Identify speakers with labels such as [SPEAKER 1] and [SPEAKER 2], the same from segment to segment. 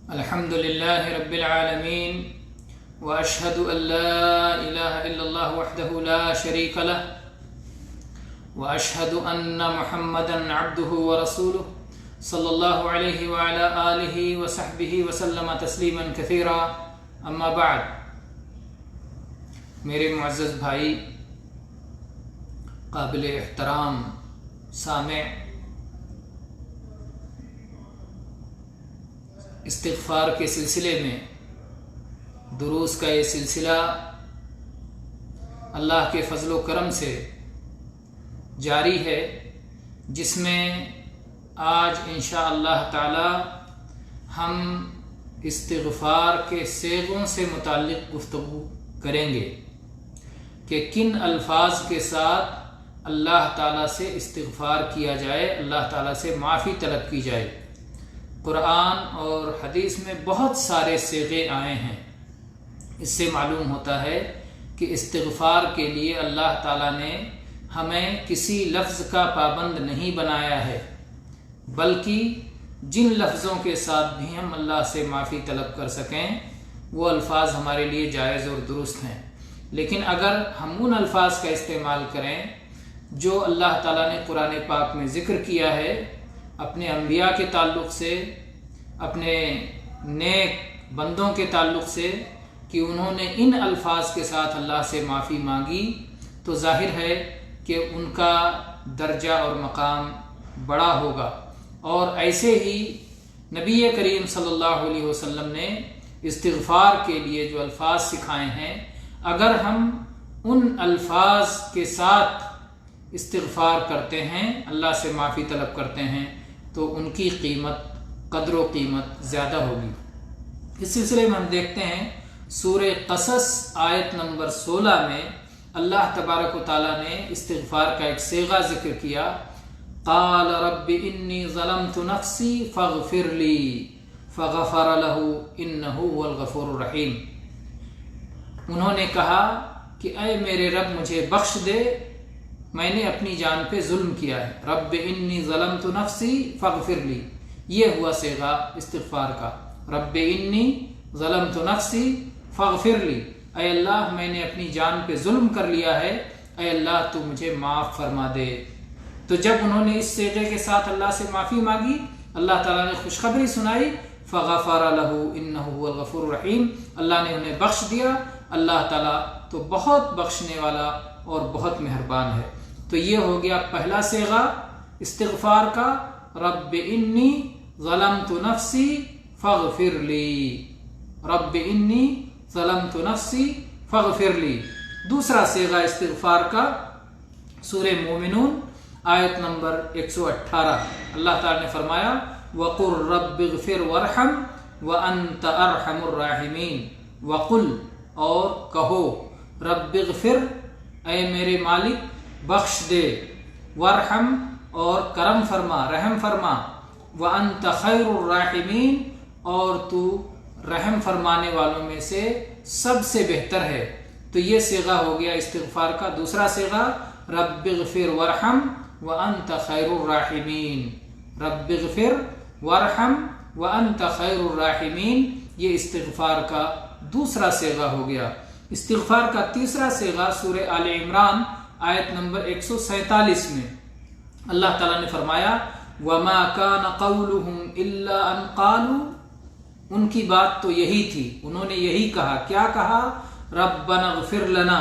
[SPEAKER 1] الحمد لله رب العالمين وأشهد أن لا إله إلا الله وحده لا شريك له وأشهد أن محمدا عبده ورسوله صلى الله عليه وعلى آله وصحبه وسلم تسلیما كثيرا اما بعد. میرے معزز بھائی، قابل احترام سامع، استغفار کے سلسلے میں دروس کا یہ سلسلہ اللہ کے فضل و کرم سے جاری ہے، جس میں آج انشاءاللہ تعالی ہم استغفار کے صیغوں سے متعلق گفتگو کریں گے کہ کن الفاظ کے ساتھ اللہ تعالیٰ سے استغفار کیا جائے، اللہ تعالیٰ سے معافی طلب کی جائے. قرآن اور حدیث میں بہت سارے صیغے آئے ہیں. اس سے معلوم ہوتا ہے کہ استغفار کے لیے اللہ تعالیٰ نے ہمیں کسی لفظ کا پابند نہیں بنایا ہے، بلکہ جن لفظوں کے ساتھ بھی ہم اللہ سے معافی طلب کر سکیں وہ الفاظ ہمارے لیے جائز اور درست ہیں. لیکن اگر ہم ان الفاظ کا استعمال کریں جو اللہ تعالیٰ نے قرآن پاک میں ذکر کیا ہے اپنے انبیاء کے تعلق سے، اپنے نیک بندوں کے تعلق سے، کہ انہوں نے ان الفاظ کے ساتھ اللہ سے معافی مانگی، تو ظاہر ہے کہ ان کا درجہ اور مقام بڑا ہوگا. اور ایسے ہی نبی کریم صلی اللہ علیہ وسلم نے استغفار کے لیے جو الفاظ سکھائے ہیں، اگر ہم ان الفاظ کے ساتھ استغفار کرتے ہیں، اللہ سے معافی طلب کرتے ہیں، تو ان کی قیمت، قدر و قیمت زیادہ ہوگی. اس سلسلے میں ہم دیکھتے ہیں سورہ قصص آیت نمبر 16 میں اللہ تبارک و تعالیٰ نے استغفار کا ایک صیغہ ذکر کیا. قال رب انی ظلمت نفسی فاغفر لی فغفر له انہ هو الغفور الرحیم. انہوں نے کہا کہ اے میرے رب مجھے بخش دے، میں نے اپنی جان پہ ظلم کیا ہے. رب انی ظلمت نفسی فاغفر لی، یہ ہوا صیغہ استغفار کا. رب انی ظلمت نفسی فاغفر لی، اے اللہ میں نے اپنی جان پہ ظلم کر لیا ہے، اے اللہ تو مجھے معاف فرما دے. تو جب انہوں نے اس صیغے کے ساتھ اللہ سے معافی مانگی، اللہ تعالیٰ نے خوشخبری سنائی، فغفر له انہ هو الغفور الرحیم، اللہ نے انہیں بخش دیا. اللہ تعالیٰ تو بہت بخشنے والا اور بہت مہربان ہے. تو یہ ہو گیا پہلا صیغہ استغفار کا، رب انی ظلمت نفسی فاغفر لی، رب انی ظلمت نفسی فاغفر لی. دوسرا صیغہ استغفار کا سورہ مومنون آیت نمبر 118، اللہ تعالی نے فرمایا وَقُلْ رَبِّ اغْفِرْ وَارْحَمْ وَأَنْتَ أَرْحَمُ الرَّاحِمِينَ. وَقُلْ اور کہو، رب اغفر اے میرے مالک بخش دے، وارحم اور کرم فرما، رحم فرما، وَأَنْتَ خَيْرُ الرَّاحِمِينَ اور تو رحم فرمانے والوں میں سے سب سے بہتر ہے. تو یہ صیغہ ہو گیا استغفار کا دوسرا صیغہ، رب اغفر وارحم وانت خیر الراحمین. رب اغفر وارحم وانت خیر الراحمین، یہ استغفار کا دوسرا صیغہ ہو گیا. استغفار کا تیسرا صیغہ سورہ آل عمران آیت نمبر 147 میں اللہ تعالیٰ نے فرمایا وما كان قولهم الا ان قالوا، ان کی بات تو یہی تھی، انہوں نے یہی کہا. کیا کہا؟ ربنا اغفر لنا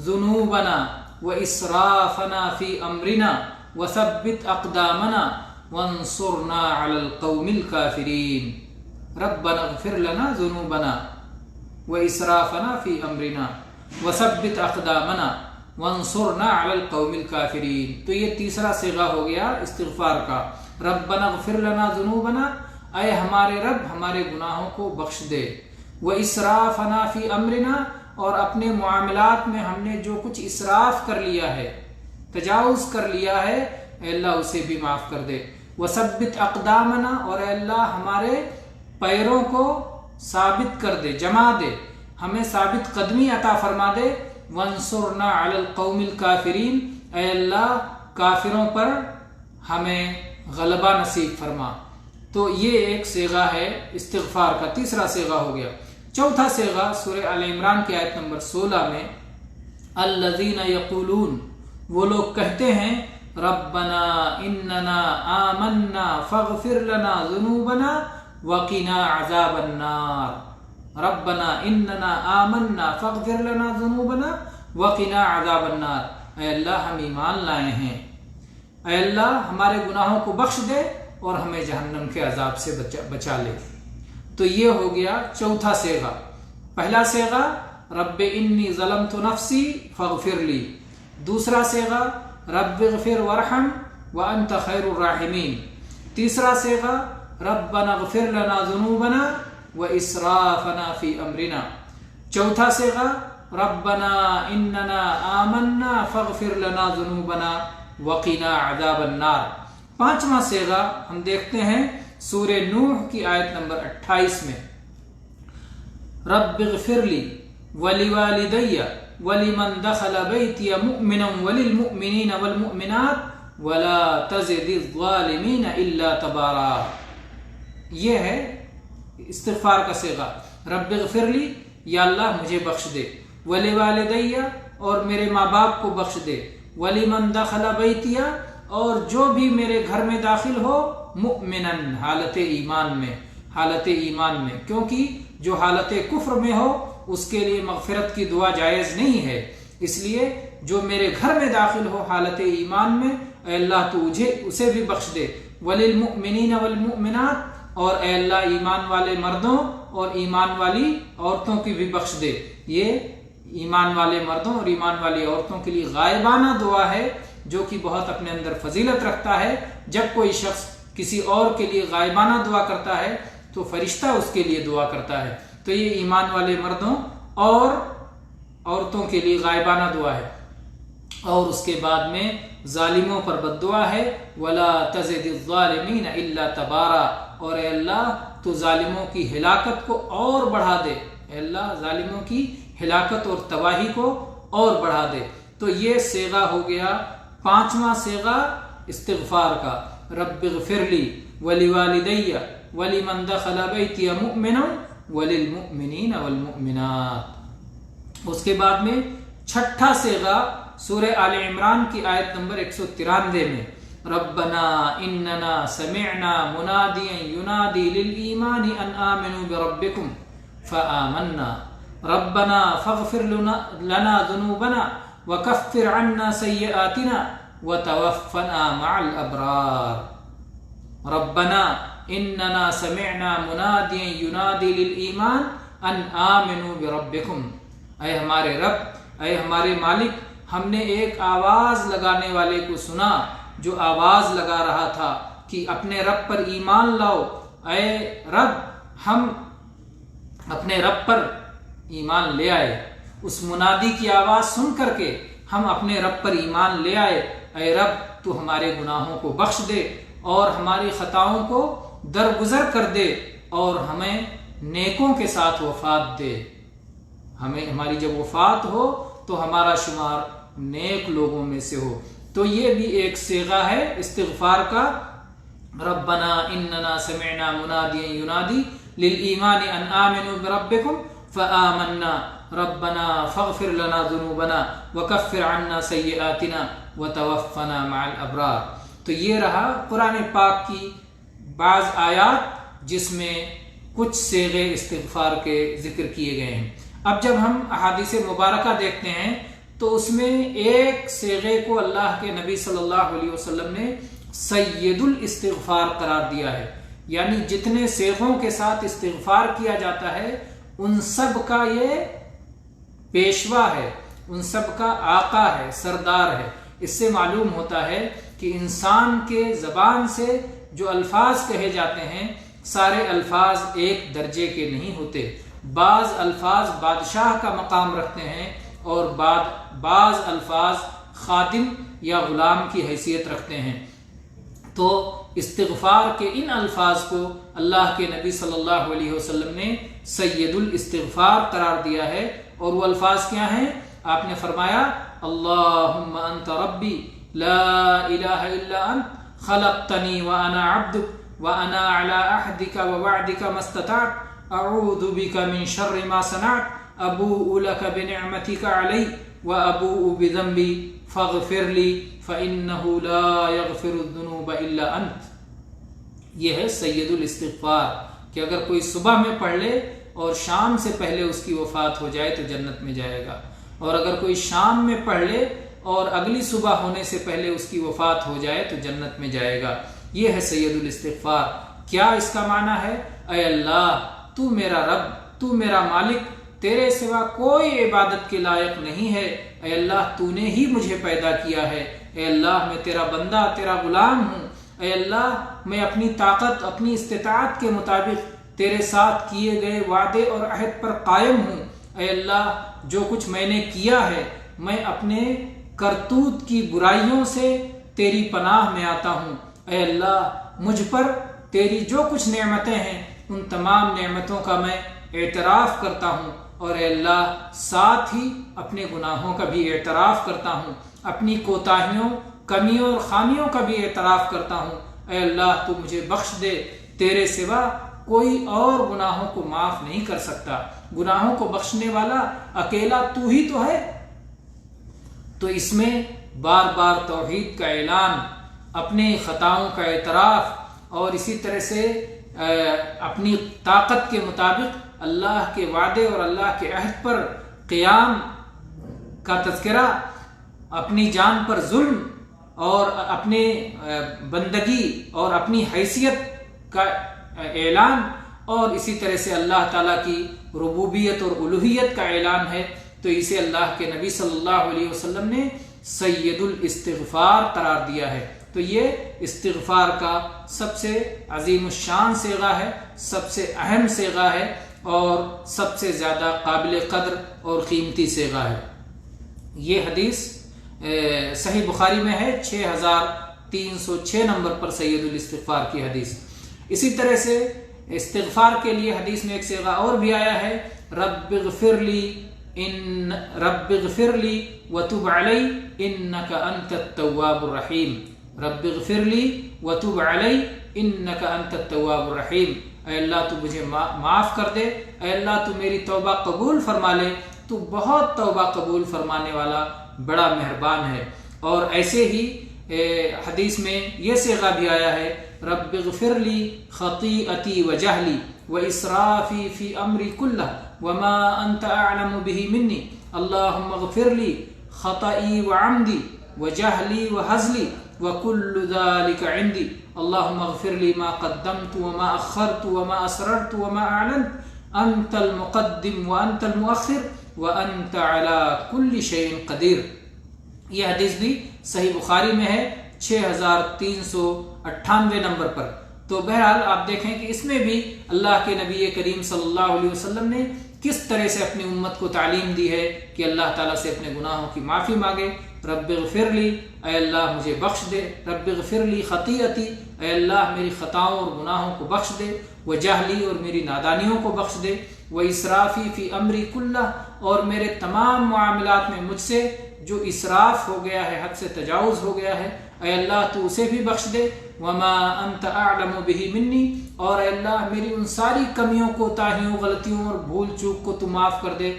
[SPEAKER 1] ذنوبنا واسرافنا فی امرنا وثبت اقدامنا وانصرنا علی القوم الکافرین. ربنا اغفر لنا ذنوبنا واسرافنا فی امرنا وثبت اقدامنا وانصرنا علی القوم الکافرین. تو یہ تیسرا صیغہ ہو گیا استغفار کا، ربنا اغفر لنا ذنوبنا، اے ہمارے رب ہمارے گناہوں کو بخش دے، واسرافنا فی امرنا اور اپنے معاملات میں ہم نے جو کچھ اسراف کر لیا ہے، تجاوز کر لیا ہے، اے اللہ اسے بھی معاف کر دے. وثبت اقدامنا اور اے اللہ ہمارے پیروں کو ثابت کر دے، جما دے، ہمیں ثابت قدمی عطا فرما دے. وانصرنا علی القوم الکافرین، اے اللہ کافروں پر ہمیں غلبہ نصیب فرما. تو یہ ایک صیغہ ہے استغفار کا، تیسرا صیغہ ہو گیا۔ چوتھا صیغہ سورہ آل عمران کی آیت نمبر 16 میں الذین یقولون، وہ لوگ کہتے ہیں ربنا اننا آمنا فاغفر لنا ذنوبنا وقنا عذاب النار، ربنا اننا آمنا فاغفر لنا ذنوبنا وقنا عذاب النار، اے اللہ ہم ایمان لائے ہیں، اے اللہ ہمارے گناہوں کو بخش دے اور ہمیں جہنم کے عذاب سے بچا لے۔ تو یہ ہو گیا چوتھا صیغہ۔ پہلا صیغہ رب انی ظلمت نفسی فاغفر لی، دوسرا صیغہ رب اغفر وارحم وانت خیر الراحمین، تیسرا صیغہ ربنا اغفر لنا ذنوبنا واسرافنا فی امرنا، چوتھا صیغہ ربنا اننا آمنا فاغفر لنا ذنوبنا وقنا عذاب النار۔ پانچواں صیغہ ہم دیکھتے ہیں سورہ نوح کی آیت نمبر 28 میں رب اغفر لی ولوالدی ولمن دخل بیتی مؤمنا وللمؤمنین والمؤمنات ولا تزد الظالمین الا تبارا۔ یہ ہے استغفار کا صیغہ، رب اغفر لی، یا اللہ مجھے بخش دے، ولوالدی، اور میرے ماں باپ کو بخش دے، ولمن دخل بیتی، اور جو بھی میرے گھر میں داخل ہو، مؤمنن، حالت ایمان میں، حالت ایمان میں، کیونکہ جو حالت کفر میں ہو اس کے لیے مغفرت کی دعا جائز نہیں ہے، اس لیے جو میرے گھر میں داخل ہو حالت ایمان میں، اے اللہ تو اسے بھی بخش دے، وللمؤمنین والمؤمنات، اور اے اللہ ایمان والے مردوں اور ایمان والی عورتوں کی بھی بخش دے۔ یہ ایمان والے مردوں اور ایمان والی عورتوں کے لیے غائبانہ دعا ہے جو کہ بہت اپنے اندر فضیلت رکھتا ہے۔ جب کوئی شخص کسی اور کے لیے غائبانہ دعا کرتا ہے تو فرشتہ اس کے لیے دعا کرتا ہے، تو یہ ایمان والے مردوں اور عورتوں کے لیے غائبانہ دعا ہے۔ اور اس کے بعد میں ظالموں پر بد دعا ہے، ولا تزد الظالمین الا تبارا، اور اے اللہ تو ظالموں کی ہلاکت کو اور بڑھا دے، اے اللہ ظالموں کی ہلاکت اور تباہی کو اور بڑھا دے۔ تو یہ صیغہ ہو گیا پانچواں صیغہ استغفار کا، رب اغفر لی ولوالدی ولمن دخل بیتی مؤمنا وللمؤمنین والمؤمنات۔ اس کے بعد میں چھٹا صیغہ سورہ آل عمران کی آیت نمبر 193 میں ربنا اننا سمعنا منادیا ینادی للایمان ان آمنوا بربکم فآمنا ربنا فاغفر لنا ذنوبنا وکفر عنا سیئاتنا وتوفنا مع الابرار، ربنا اننا سمعنا منادیا ینادی للایمان ان آمنوا بربکم، اے ہمارے رب، اے ہمارے مالک، ہم نے ایک آواز لگانے والے کو سنا جو آواز لگا رہا تھا کہ اپنے رب پر ایمان لاؤ، اے رب ہم اپنے رب پر ایمان لے آئے۔ اس منادی کی آواز سن کر کے ہم اپنے رب پر ایمان لے آئے، اے رب تو ہمارے گناہوں کو بخش دے اور ہماری خطاؤں کو درگزر کر دے اور ہمیں نیکوں کے ساتھ وفات دے، ہماری جب وفات ہو تو ہمارا شمار نیک لوگوں میں سے ہو۔ تو یہ بھی ایک صیغہ ہے استغفار کا، ربنا اننا سمعنا منادیا ینادی للایمان ان آمنوا بربکم فآمنا ربنا فاغفر لنا ذنوبنا وکفر عنا سیئاتنا وتوفنا مع الابرار۔ تو یہ رہا قرآن پاک کی بعض آیات جس میں کچھ صیغے استغفار کے ذکر کیے گئے ہیں۔ اب جب ہم احادیث مبارکہ دیکھتے ہیں تو اس میں ایک صیغے کو اللہ کے نبی صلی اللہ علیہ وسلم نے سید الاستغفار قرار دیا ہے، یعنی جتنے صیغوں کے ساتھ استغفار کیا جاتا ہے ان سب کا یہ پیشوا ہے، ان سب کا آقا ہے، سردار ہے۔ اس سے معلوم ہوتا ہے کہ انسان کے زبان سے جو الفاظ کہے جاتے ہیں سارے الفاظ ایک درجے کے نہیں ہوتے، بعض الفاظ بادشاہ کا مقام رکھتے ہیں اور بعض الفاظ خادم یا غلام کی حیثیت رکھتے ہیں۔ تو استغفار کے ان الفاظ کو اللہ کے نبی صلی اللہ علیہ وسلم نے سید الاستغفار قرار دیا ہے، اور وہ الفاظ کیا ہیں؟ آپ نے فرمایا اللہم انت ربی لا الہ الا انت خلقتنی وانا عبدک وأنا على عهدك ووعدك ما استطعت أعوذ بك من شر ما صنعت أبوء لك بنعمتك علي وأبوء بذنبي فاغفر لي فإنه لا يغفر الذنوب إلا أنت. یہ ہے سید الاستغفار کہ اگر کوئی صبح میں پڑھ لے اور شام سے پہلے اس کی وفات ہو جائے تو جنت میں جائے گا، اور اگر کوئی شام میں پڑھ لے اور اگلی صبح ہونے سے پہلے اس کی وفات ہو جائے تو جنت میں جائے گا. یہ ہے سید الاستغفار. کیا اس کا معنی ہے؟ اے اللہ تو میرا رب، تو میرا مالک، تیرے سوا کوئی عبادت کے لائق نہیں ہے. اے اللہ تو نے ہی مجھے پیدا کیا ہے. اے اللہ میں تیرا بندہ، تیرا غلام ہوں. اے اللہ میں اپنی طاقت، اپنی استطاعت کے مطابق تیرے ساتھ کیے گئے وعدے اور عہد پر قائم ہوں. اے اللہ جو کچھ میں نے کیا ہے میں اپنے کرتوت کی برائیوں سے تیری پناہ میں آتا ہوں. اے اللہ مجھ پر تیری جو کچھ نعمتیں ہیں ان تمام نعمتوں کا میں اعتراف کرتا ہوں، اور اے اللہ ساتھ ہی اپنے گناہوں کا بھی اعتراف کرتا ہوں، اپنی کوتاہیوں، کمیوں اور خامیوں کا بھی اعتراف کرتا ہوں. اے اللہ تو مجھے بخش دے، تیرے سوا کوئی اور گناہوں کو معاف نہیں کر سکتا. گناہوں کو بخشنے والا اکیلا تو ہی تو ہے. تو اس میں بار بار توحید کا اعلان، اپنے خطاؤں کا اعتراف، اور اسی طرح سے اپنی طاقت کے مطابق اللہ کے وعدے اور اللہ کے عہد پر قیام کا تذکرہ، اپنی جان پر ظلم اور اپنے بندگی اور اپنی حیثیت کا اعلان، اور اسی طرح سے اللہ تعالیٰ کی ربوبیت اور الوہیت کا اعلان ہے. تو اسے اللہ کے نبی صلی اللہ علیہ وسلم نے سید الاستغفار قرار دیا ہے. تو یہ استغفار کا سب سے عظیم الشان صیغہ ہے، سب سے اہم صیغہ ہے، اور سب سے زیادہ قابل قدر اور قیمتی صیغہ ہے. یہ حدیث صحیح بخاری میں ہے، 6306 نمبر پر سید الاستغفار کی حدیث. اسی طرح سے استغفار کے لیے حدیث میں ایک صیغہ اور بھی آیا ہے، رب اغفر لی وتب علی انک انت التواب الرحیم. رب اغفر لی وتب علی انک انت التواب الرحیم. اے اللہ تو مجھے معاف کر دے، اے اللہ تو میری توبہ قبول فرما لے، تو بہت توبہ قبول فرمانے والا بڑا مہربان ہے. اور ایسے ہی حدیث میں یہ صیغہ بھی آیا ہے، رب اغفر لی خطیئتی وجہلی واسرافی فی امری کلہ وما انت اعلم به منی اللہم اغفر لی خطئی وعمدی وجہلی وحزلی وکل ذلک عندی اللہم اغفر لی ما قدمت وما اخرت وما اسررت وما اعلنت انت المقدم وانت المؤخر وانت علی کل شیء قدیر. یہ حدیث بھی صحیح بخاری میں ہے 6398 نمبر پر. تو بہرحال آپ دیکھیں کہ اس میں بھی اللہ کے نبی کریم صلی اللہ علیہ وسلم نے کس طرح سے اپنی امت کو تعلیم دی ہے کہ اللہ تعالیٰ سے اپنے گناہوں کی معافی مانگے. رب اغفر لی، اے اللہ مجھے بخش دے. رب اغفر لی خطیئتی، اے اللہ میری خطاؤں اور گناہوں کو بخش دے. وجہلی، اور میری نادانیوں کو بخش دے. واسرافی فی امری کلہ، اور میرے تمام معاملات میں مجھ سے جو اسراف ہو گیا ہے، حد سے تجاوز ہو گیا ہے، اے اللہ تو اسے بھی بخش دے. وما انت اعلم به منی، اور اے اللہ میری ان ساری کمیوں، کوتاہیوں، غلطیوں اور بھول چوک کو تو معاف کر دے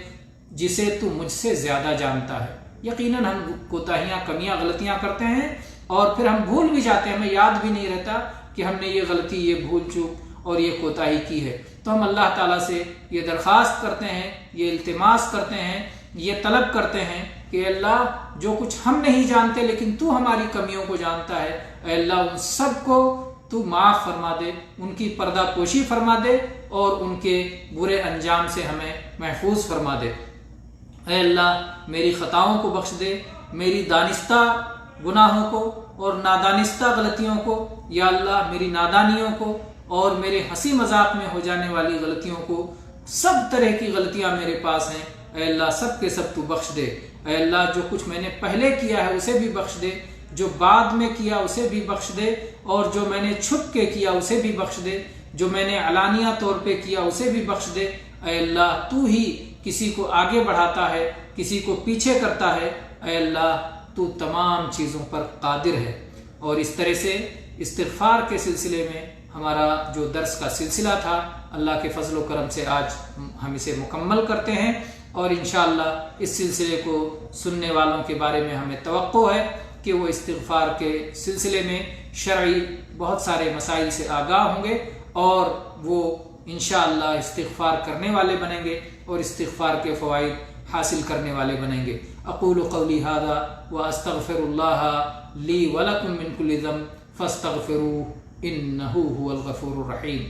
[SPEAKER 1] جسے تو مجھ سے زیادہ جانتا ہے. یقیناً ہم کوتاہیاں، کمیاں، غلطیاں کرتے ہیں اور پھر ہم بھول بھی جاتے ہیں، ہمیں یاد بھی نہیں رہتا کہ ہم نے یہ غلطی، یہ بھول چوک اور یہ کوتاہی کی ہے. تو ہم اللہ تعالیٰ سے یہ درخواست کرتے ہیں، یہ التماس کرتے ہیں، یہ طلب کرتے ہیں کہ اللہ جو کچھ ہم نہیں جانتے لیکن تو ہماری کمیوں کو جانتا ہے، اے اللہ ان سب کو تو معاف فرما دے، ان کی پردہ پوشی فرما دے اور ان کے برے انجام سے ہمیں محفوظ فرما دے. اے اللہ میری خطاؤں کو بخش دے، میری دانستہ گناہوں کو اور نادانستہ غلطیوں کو، یا اللہ میری نادانیوں کو اور میرے ہنسی مذاق میں ہو جانے والی غلطیوں کو، سب طرح کی غلطیاں میرے پاس ہیں، اے اللہ سب کے سب تو بخش دے. اے اللہ جو کچھ میں نے پہلے کیا ہے اسے بھی بخش دے، جو بعد میں کیا اسے بھی بخش دے، اور جو میں نے چھپ کے کیا اسے بھی بخش دے، جو میں نے علانیہ طور پہ کیا اسے بھی بخش دے. اے اللہ تو ہی کسی کو آگے بڑھاتا ہے، کسی کو پیچھے کرتا ہے. اے اللہ تو تمام چیزوں پر قادر ہے. اور اس طرح سے استغفار کے سلسلے میں ہمارا جو درس کا سلسلہ تھا اللہ کے فضل و کرم سے آج ہم اسے مکمل کرتے ہیں، اور انشاءاللہ اس سلسلے کو سننے والوں کے بارے میں ہمیں توقع ہے کہ وہ استغفار کے سلسلے میں شرعی بہت سارے مسائل سے آگاہ ہوں گے اور وہ انشاءاللہ استغفار کرنے والے بنیں گے اور استغفار کے فوائد حاصل کرنے والے بنیں گے۔ اقول قولی ھذا واستغفر اللہ لی ولکم من کل ذنب فاستغفروہ انہ ھو الغفور الرحیم۔